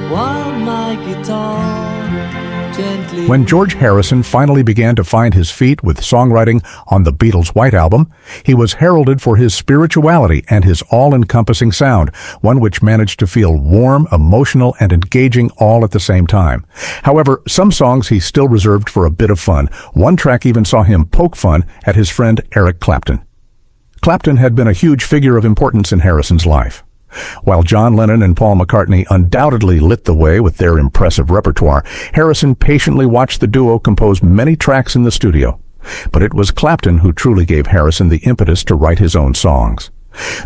while my guitar gently... When George Harrison finally began to find his feet with songwriting on the Beatles' White Album, he was heralded for his spirituality and his all-encompassing sound, one which managed to feel warm, emotional, and engaging all at the same time. However, some songs he still reserved for a bit of fun. One track even saw him poke fun at his friend Eric Clapton. Clapton had been a huge figure of importance in Harrison's life. While John Lennon and Paul McCartney undoubtedly lit the way with their impressive repertoire, Harrison patiently watched the duo compose many tracks in the studio. But it was Clapton who truly gave Harrison the impetus to write his own songs.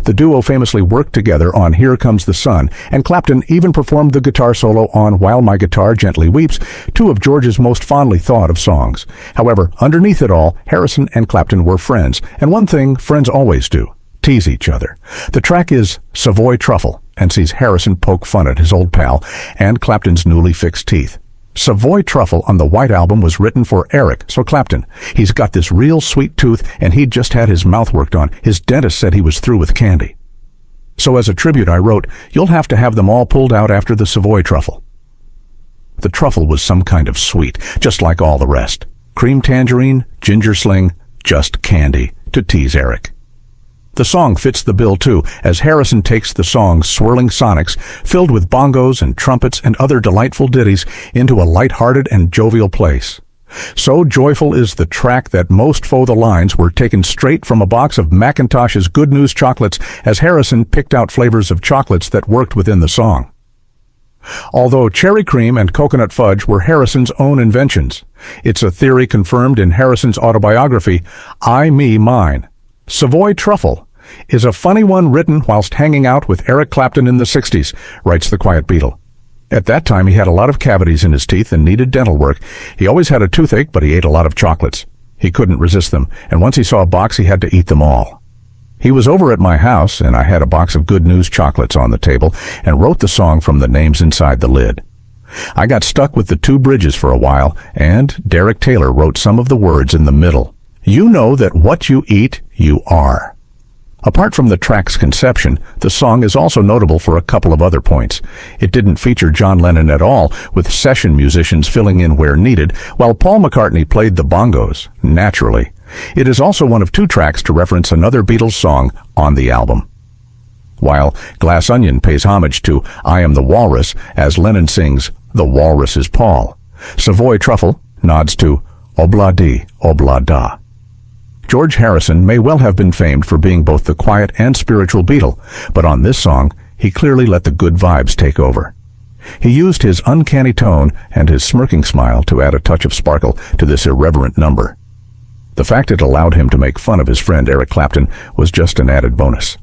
The duo famously worked together on Here Comes the Sun, and Clapton even performed the guitar solo on While My Guitar Gently Weeps, two of George's most fondly thought of songs. However, underneath it all, Harrison and Clapton were friends, and one thing friends always do: tease each other. The track is Savoy Truffle and sees Harrison poke fun at his old pal and Clapton's newly fixed teeth. Savoy Truffle on the White Album was written for Eric, so Clapton. He's got this real sweet tooth and he'd just had his mouth worked on. His dentist said he was through with candy. So as a tribute I wrote, "You'll have to have them all pulled out after the Savoy Truffle." The truffle was some kind of sweet, just like all the rest. Cream tangerine, ginger sling, just candy, to tease Eric. The song fits the bill too, as Harrison takes the song's swirling sonics, filled with bongos and trumpets and other delightful ditties, into a light-hearted and jovial place. So joyful is the track that most faux the lines were taken straight from a box of McIntosh's Good News chocolates, as Harrison picked out flavors of chocolates that worked within the song. Although cherry cream and coconut fudge were Harrison's own inventions, it's a theory confirmed in Harrison's autobiography, I, Me, Mine. Savoy Truffle is a funny one written whilst hanging out with Eric Clapton in the 60s, writes the Quiet Beatle. At that time, he had a lot of cavities in his teeth and needed dental work. He always had a toothache, but he ate a lot of chocolates. He couldn't resist them, and once he saw a box, he had to eat them all. He was over at my house, and I had a box of Good News chocolates on the table and wrote the song from the names inside the lid. I got stuck with the two bridges for a while, and Derek Taylor wrote some of the words in the middle. You know that what you eat, you are. Apart from the track's conception, the song is also notable for a couple of other points. It didn't feature John Lennon at all, with session musicians filling in where needed, while Paul McCartney played the bongos, naturally. It is also one of two tracks to reference another Beatles song on the album. While Glass Onion pays homage to I Am the Walrus, as Lennon sings The Walrus is Paul, Savoy Truffle nods to Obla Di, Obla Da. George Harrison may well have been famed for being both the quiet and spiritual Beatle, but on this song, he clearly let the good vibes take over. He used his uncanny tone and his smirking smile to add a touch of sparkle to this irreverent number. The fact it allowed him to make fun of his friend Eric Clapton was just an added bonus.